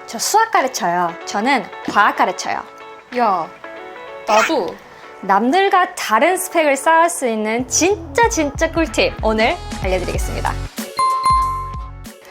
저 수학 가르쳐요. 저는 과학 가르쳐요. 야, 나도. 남들과 다른 스펙을 쌓을 수 있는 진짜 꿀팁 오늘 알려드리겠습니다.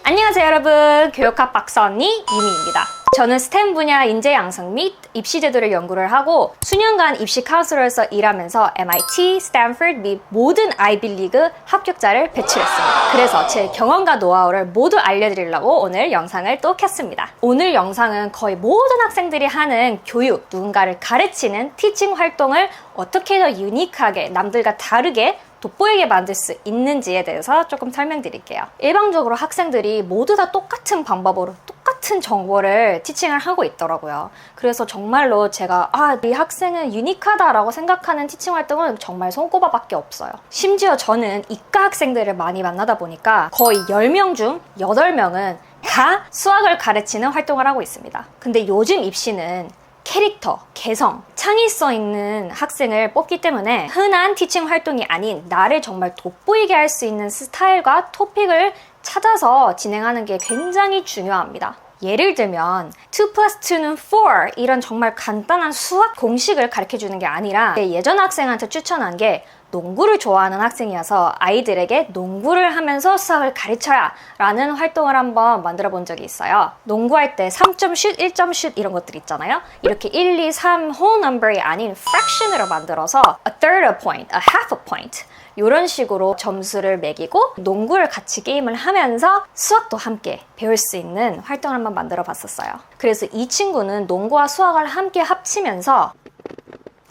안녕하세요 여러분, 교육학 박사 언니 유미입니다. 저는 스템 분야 인재 양성 및 입시 제도를 연구를 하고 수년간 입시 카운슬러로서 일하면서 MIT, 스탠퍼드 및 모든 아이비리그 합격자를 배출했습니다. 그래서 제 경험과 노하우를 모두 알려드리려고 오늘 영상을 또 켰습니다. 오늘 영상은 거의 모든 학생들이 하는 교육, 누군가를 가르치는 티칭 활동을 어떻게 더 유니크하게 남들과 다르게 돋보이게 만들 수 있는지에 대해서 조금 설명드릴게요. 일반적으로 학생들이 모두 다 똑같은 방법으로 똑같은 정보를 티칭을 하고 있더라고요. 그래서 정말로 제가 이 학생은 유니크하다라고 생각하는 티칭 활동은 정말 손꼽아밖에 없어요. 심지어 저는 이과 학생들을 많이 만나다 보니까 거의 10명 중 8명은 다 수학을 가르치는 활동을 하고 있습니다. 근데 요즘 입시는 캐릭터, 개성, 창의성 있는 학생을 뽑기 때문에 흔한 티칭 활동이 아닌 나를 정말 돋보이게 할 수 있는 스타일과 토픽을 찾아서 진행하는 게 굉장히 중요합니다. 예를 들면 2 plus 2는 4 이런 정말 간단한 수학 공식을 가르쳐주는 게 아니라 예전 학생한테 추천한 게 농구를 좋아하는 학생이어서 아이들에게 농구를 하면서 수학을 가르쳐야 라는 활동을 한번 만들어 본 적이 있어요. 농구할 때 3점 슛, 1점 슛 이런 것들 있잖아요. 이렇게 1, 2, 3 whole number이 아닌 fraction으로 만들어서 a third a point, a half a point 이런 식으로 점수를 매기고 농구를 같이 게임을 하면서 수학도 함께 배울 수 있는 활동을 한번 만들어 봤었어요. 그래서 이 친구는 농구와 수학을 함께 합치면서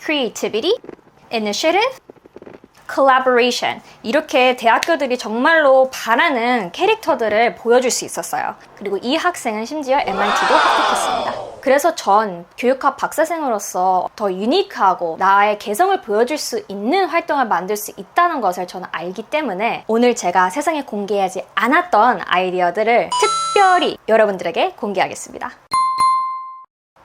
creativity, initiative, collaboration 이렇게 대학교들이 정말로 바라는 캐릭터들을 보여줄 수 있었어요. 그리고 이 학생은 심지어 MIT도 합격했습니다. 그래서 전 교육학 박사생으로서 더 유니크하고 나의 개성을 보여줄 수 있는 활동을 만들 수 있다는 것을 저는 알기 때문에 오늘 제가 세상에 공개하지 않았던 아이디어들을 특별히 여러분들에게 공개하겠습니다.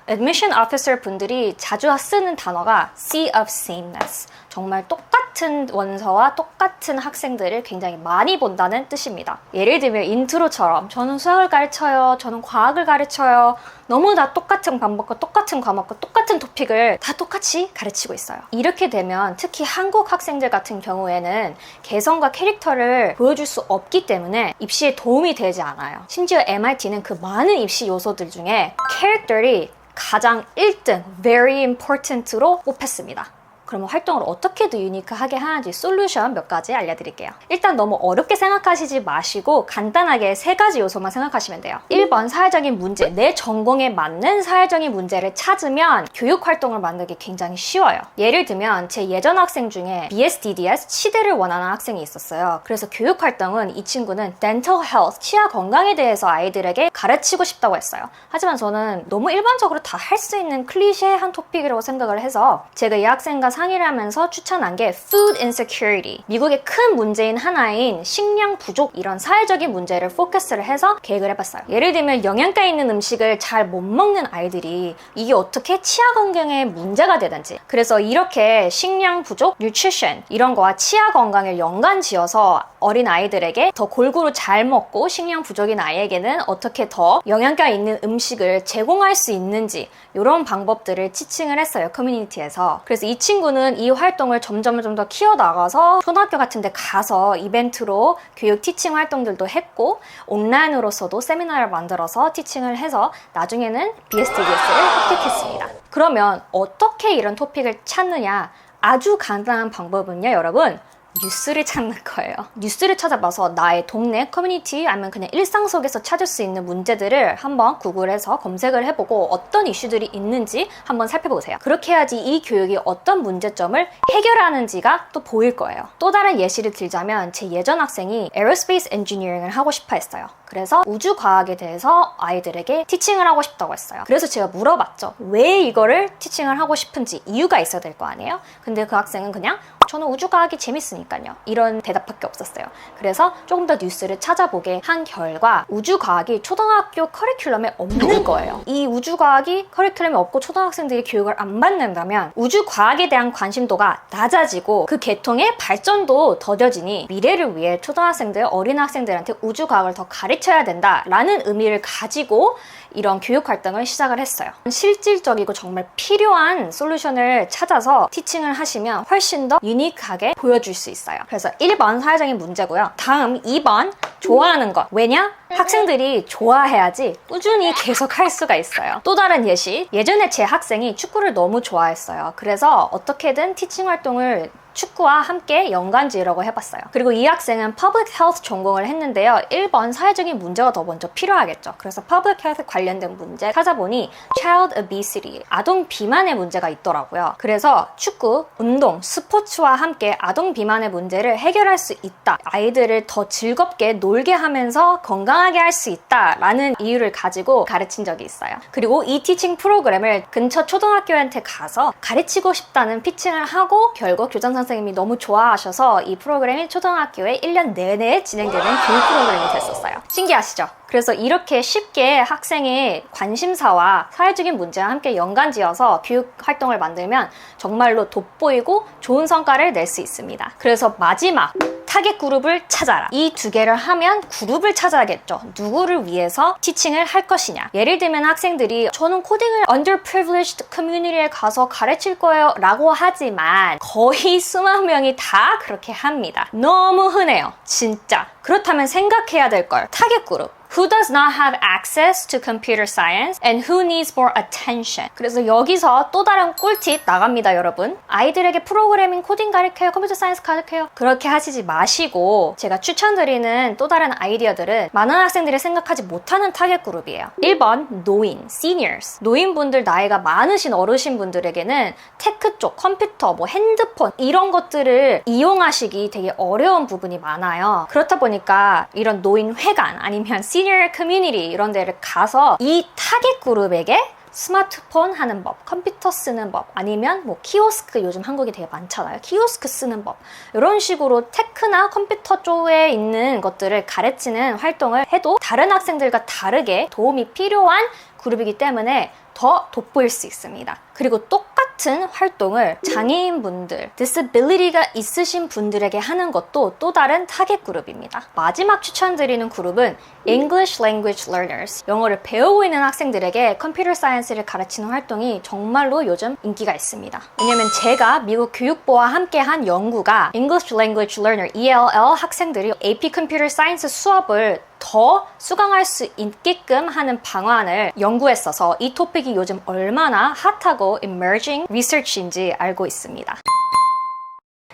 Admission Officer 분들이 자주 쓰는 단어가 Sea of Sameness. 정말 똑같은 원서와 똑같은 학생들을 굉장히 많이 본다는 뜻입니다. 예를 들면 인트로처럼 저는 수학을 가르쳐요, 저는 과학을 가르쳐요. 너무 다 똑같은 방법과 똑같은 과목과 똑같은 토픽을 다 똑같이 가르치고 있어요. 이렇게 되면 특히 한국 학생들 같은 경우에는 개성과 캐릭터를 보여줄 수 없기 때문에 입시에 도움이 되지 않아요. 심지어 MIT는 그 많은 입시 요소들 중에 캐릭터를 가장 1등, very important로 꼽혔습니다. 그러면 활동을 어떻게 더 유니크하게 하는지 솔루션 몇 가지 알려드릴게요. 일단 너무 어렵게 생각하시지 마시고 간단하게 3가지 요소만 생각하시면 돼요. 1번 사회적인 문제, 내 전공에 맞는 사회적인 문제를 찾으면 교육 활동을 만들기 굉장히 쉬워요. 예를 들면 제 예전 학생 중에 BSDDS, 치대를 원하는 학생이 있었어요. 그래서 교육 활동은 이 친구는 dental health, 치아 건강에 대해서 아이들에게 가르치고 싶다고 했어요. 하지만 저는 너무 일반적으로 다 할 수 있는 클리셰한 토픽이라고 생각을 해서 제가 이 학생과 상의를 하면서 추천한 게 food insecurity, 미국의 큰 문제인 하나인 식량 부족 이런 사회적인 문제를 포커스를 해서 계획을 해봤어요. 예를 들면 영양가 있는 음식을 잘 못 먹는 아이들이 이게 어떻게 치아 건강에 문제가 되는지, 그래서 이렇게 식량 부족, nutrition 이런 거와 치아 건강을 연관 지어서 어린 아이들에게 더 골고루 잘 먹고 식량 부족인 아이에게는 어떻게 더 영양가 있는 음식을 제공할 수 있는지 이런 방법들을 티칭을 했어요, 커뮤니티에서. 그래서 이 친구는 이 활동을 점점 더 키워나가서 초등학교 같은 데 가서 이벤트로 교육 티칭 활동들도 했고 온라인으로서도 세미나를 만들어서 티칭을 해서 나중에는 BSDDS를 합격했습니다. 그러면 어떻게 이런 토픽을 찾느냐? 아주 간단한 방법은요, 여러분. 뉴스를 찾는 거예요. 뉴스를 찾아봐서 나의 동네 커뮤니티 아니면 그냥 일상 속에서 찾을 수 있는 문제들을 한번 구글에서 검색을 해보고 어떤 이슈들이 있는지 한번 살펴보세요. 그렇게 해야지 이 교육이 어떤 문제점을 해결하는지가 또 보일 거예요. 또 다른 예시를 들자면 제 예전 학생이 에어스페이스 엔지니어링을 하고 싶어 했어요. 그래서 우주과학에 대해서 아이들에게 티칭을 하고 싶다고 했어요. 그래서 제가 물어봤죠. 왜 이거를 티칭을 하고 싶은지 이유가 있어야 될 거 아니에요? 근데 그 학생은 그냥 저는 우주과학이 재밌으니까요. 이런 대답밖에 없었어요. 그래서 조금 더 뉴스를 찾아보게 한 결과 우주과학이 초등학교 커리큘럼에 없는 거예요. 이 우주과학이 커리큘럼에 없고 초등학생들이 교육을 안 받는다면 우주과학에 대한 관심도가 낮아지고 그 계통의 발전도 더뎌지니 미래를 위해 초등학생들, 어린 학생들한테 우주과학을 더 가르쳐야 된다라는 의미를 가지고 이런 교육 활동을 시작을 했어요. 실질적이고 정말 필요한 솔루션을 찾아서 티칭을 하시면 훨씬 더 유니크하게 보여줄 수 있어요. 그래서 1번 사회적인 문제고요. 다음 2번 좋아하는 것. 왜냐? 학생들이 좋아해야지 꾸준히 계속 할 수가 있어요. 또 다른 예시. 예전에 제 학생이 축구를 너무 좋아했어요. 그래서 어떻게든 티칭 활동을 축구와 함께 연관지으려고 해봤어요. 그리고 이 학생은 Public Health 전공을 했는데요. 1번 사회적인 문제가 더 먼저 필요하겠죠. 그래서 Public Health 관련된 문제 찾아보니 Child Obesity, 아동 비만의 문제가 있더라고요. 그래서 축구, 운동, 스포츠와 함께 아동 비만의 문제를 해결할 수 있다. 아이들을 더 즐겁게 놀게 하면서 건강하게 할 수 있다라는 이유를 가지고 가르친 적이 있어요. 그리고 이 티칭 프로그램을 근처 초등학교한테 가서 가르치고 싶다는 피칭을 하고 결국 교장 선생님이 너무 좋아하셔서 이 프로그램이 초등학교에 1년 내내 진행되는 교육 프로그램이 됐었어요. 신기하시죠? 그래서 이렇게 쉽게 학생의 관심사와 사회적인 문제와 함께 연관지어서 교육 활동을 만들면 정말로 돋보이고 좋은 성과를 낼 수 있습니다. 그래서 마지막 타겟 그룹을 찾아라. 이 두 개를 하면 그룹을 찾아야겠죠. 누구를 위해서 티칭을 할 것이냐. 예를 들면 학생들이 저는 코딩을 underprivileged community에 가서 가르칠 거예요 라고 하지만 거의 수만 명이 다 그렇게 합니다. 너무 흔해요. 진짜. 그렇다면 생각해야 될 걸. 타겟 그룹. Who does not have access to computer science and who needs more attention? 그래서 여기서 또 다른 꿀팁 나갑니다, 여러분. 아이들에게 프로그래밍, 코딩 가르쳐요, 컴퓨터 사이언스 가르쳐요. 그렇게 하시지 마시고 제가 추천드리는 또 다른 아이디어들은 많은 학생들이 생각하지 못하는 타겟 그룹이에요. 1번, 노인, seniors. 노인분들, 나이가 많으신 어르신분들에게는 테크 쪽, 컴퓨터, 뭐 핸드폰 이런 것들을 이용하시기 되게 어려운 부분이 많아요. 그렇다 보니까 이런 노인 회관 아니면 시니어 커뮤니티 이런 데를 가서 이 타겟 그룹에게 스마트폰 하는 법, 컴퓨터 쓰는 법, 아니면 뭐 키오스크 요즘 한국에 되게 많잖아요. 키오스크 쓰는 법. 이런 식으로 테크나 컴퓨터 쪽에 있는 것들을 가르치는 활동을 해도 다른 학생들과 다르게 도움이 필요한 그룹이기 때문에 더 돋보일 수 있습니다. 그리고 똑같은 활동을 장애인분들, disability가 있으신 분들에게 하는 것도 또 다른 타겟 그룹입니다. 마지막 추천드리는 그룹은 English Language Learners. 영어를 배우고 있는 학생들에게 컴퓨터 사이언스를 가르치는 활동이 정말로 요즘 인기가 있습니다. 왜냐면 제가 미국 교육부와 함께 한 연구가 English Language Learner, ELL 학생들이 AP Computer Science 수업을 더 수강할 수 있게끔 하는 방안을 연구했어서 이 토픽이 요즘 얼마나 핫하고 emerging research인지 알고 있습니다.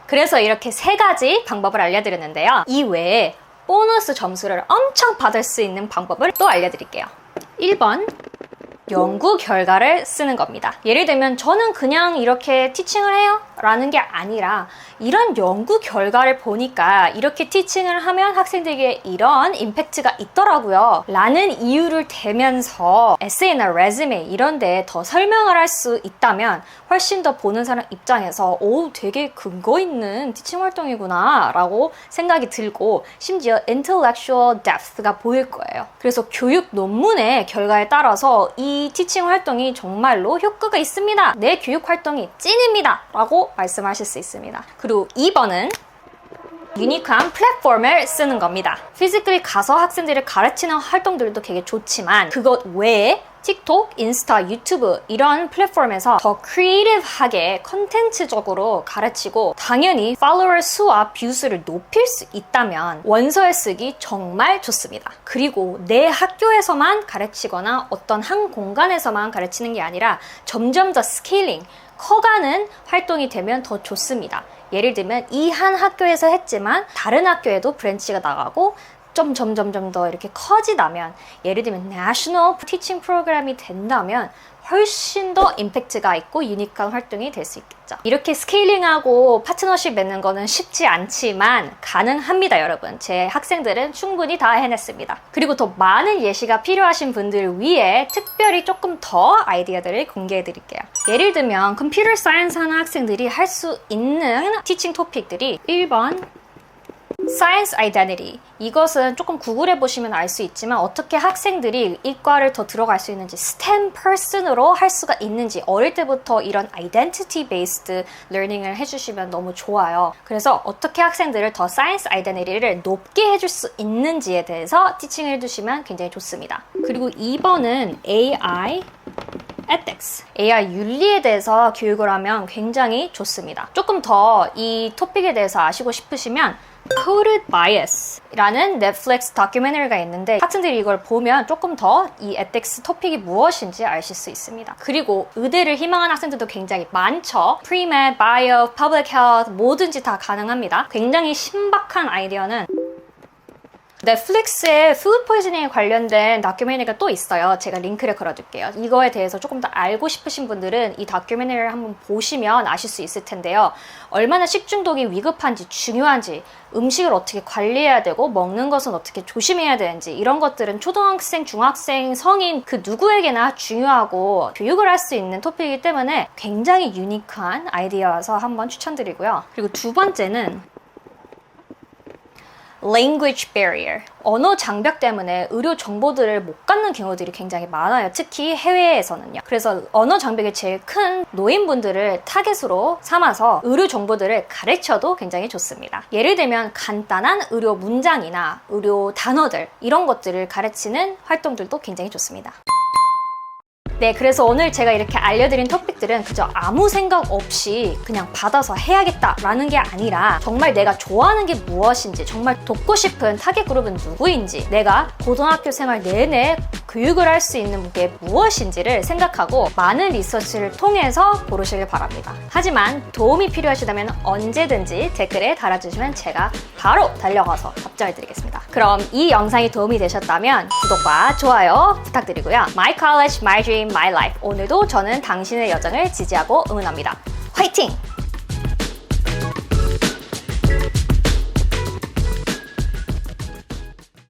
그래서 이렇게 3가지 방법을 알려드렸는데요. 이 외에 보너스 점수를 엄청 받을 수 있는 방법을 또 알려드릴게요. 1번, 연구 결과를 쓰는 겁니다. 예를 들면 저는 그냥 이렇게 티칭을 해요 라는 게 아니라 이런 연구 결과를 보니까 이렇게 티칭을 하면 학생들에게 이런 임팩트가 있더라고요 라는 이유를 대면서 에세이나 레즈메 이런 데에 더 설명을 할 수 있다면 훨씬 더 보는 사람 입장에서 오, 되게 근거 있는 티칭 활동이구나 라고 생각이 들고 심지어 intellectual depth가 보일 거예요. 그래서 교육 논문의 결과에 따라서 이 티칭 활동이 정말로 효과가 있습니다. 내 교육 활동이 찐입니다 라고 말씀하실 수 있습니다. 그리고 2번은 유니크한 플랫폼을 쓰는 겁니다. 피지컬이 가서 학생들을 가르치는 활동들도 되게 좋지만 그것 외에 틱톡, 인스타, 유튜브 이런 플랫폼에서 더 크리에이티브하게 컨텐츠적으로 가르치고 당연히 팔로워 수와 뷰 수를 높일 수 있다면 원서에 쓰기 정말 좋습니다. 그리고 내 학교에서만 가르치거나 어떤 한 공간에서만 가르치는 게 아니라 점점 더 스케일링, 커가는 활동이 되면 더 좋습니다. 예를 들면 이 한 학교에서 했지만 다른 학교에도 브랜치가 나가고 점점 더 이렇게 커지다면, 예를 들면 National Teaching 프로그램이 된다면 훨씬 더 임팩트가 있고 유니크한 활동이 될 수 있겠죠. 이렇게 스케일링하고 파트너십 맺는 거는 쉽지 않지만 가능합니다, 여러분. 제 학생들은 충분히 다 해냈습니다. 그리고 더 많은 예시가 필요하신 분들을 위해 특별히 조금 더 아이디어들을 공개해 드릴게요. 예를 들면 컴퓨터 사이언스 하는 학생들이 할 수 있는 티칭 토픽들이 1번 Science Identity. 이것은 조금 구글해 보시면 알 수 있지만 어떻게 학생들이 이과를 더 들어갈 수 있는지, STEM person으로 할 수가 있는지 어릴 때부터 이런 Identity Based Learning을 해주시면 너무 좋아요. 그래서 어떻게 학생들을 더 Science Identity를 높게 해줄 수 있는지에 대해서 티칭을 해주시면 굉장히 좋습니다. 그리고 2번은 AI ethics, AI 윤리에 대해서 교육을 하면 굉장히 좋습니다. 조금 더 이 토픽에 대해서 아시고 싶으시면 Coded Bias 라는 넷플릭스 다큐멘터리가 있는데 학생들이 이걸 보면 조금 더 이 ethics 토픽이 무엇인지 아실 수 있습니다. 그리고 의대를 희망하는 학생들도 굉장히 많죠. Pre-Med, Bio, Public Health 뭐든지 다 가능합니다. 굉장히 신박한 아이디어는 넷플릭스에 푸드 포이즈닝에 관련된 다큐멘터리가 또 있어요. 제가 링크를 걸어둘게요. 이거에 대해서 조금 더 알고 싶으신 분들은 이 다큐멘터리를 한번 보시면 아실 수 있을 텐데요. 얼마나 식중독이 위급한지, 중요한지, 음식을 어떻게 관리해야 되고 먹는 것은 어떻게 조심해야 되는지, 이런 것들은 초등학생, 중학생, 성인 그 누구에게나 중요하고 교육을 할 수 있는 토픽이기 때문에 굉장히 유니크한 아이디어여서 한번 추천드리고요. 그리고 두 번째는 language barrier. 언어 장벽 때문에 의료 정보들을 못 갖는 경우들이 굉장히 많아요. 특히 해외에서는요. 그래서 언어 장벽이 제일 큰 노인분들을 타겟으로 삼아서 의료 정보들을 가르쳐도 굉장히 좋습니다. 예를 들면 간단한 의료 문장이나 의료 단어들, 이런 것들을 가르치는 활동들도 굉장히 좋습니다. 네, 그래서 오늘 제가 이렇게 알려드린 토픽들은 그저 아무 생각 없이 그냥 받아서 해야겠다라는 게 아니라 정말 내가 좋아하는 게 무엇인지, 정말 돕고 싶은 타겟 그룹은 누구인지, 내가 고등학교 생활 내내 교육을 할 수 있는 게 무엇인지를 생각하고 많은 리서치를 통해서 고르시길 바랍니다. 하지만 도움이 필요하시다면 언제든지 댓글에 달아주시면 제가 바로 달려가서 답장을 드리겠습니다. 그럼 이 영상이 도움이 되셨다면 구독과 좋아요 부탁드리고요. My College, My Dream, My Life. 오늘도 저는 당신의 여정을 지지하고 응원합니다. 화이팅!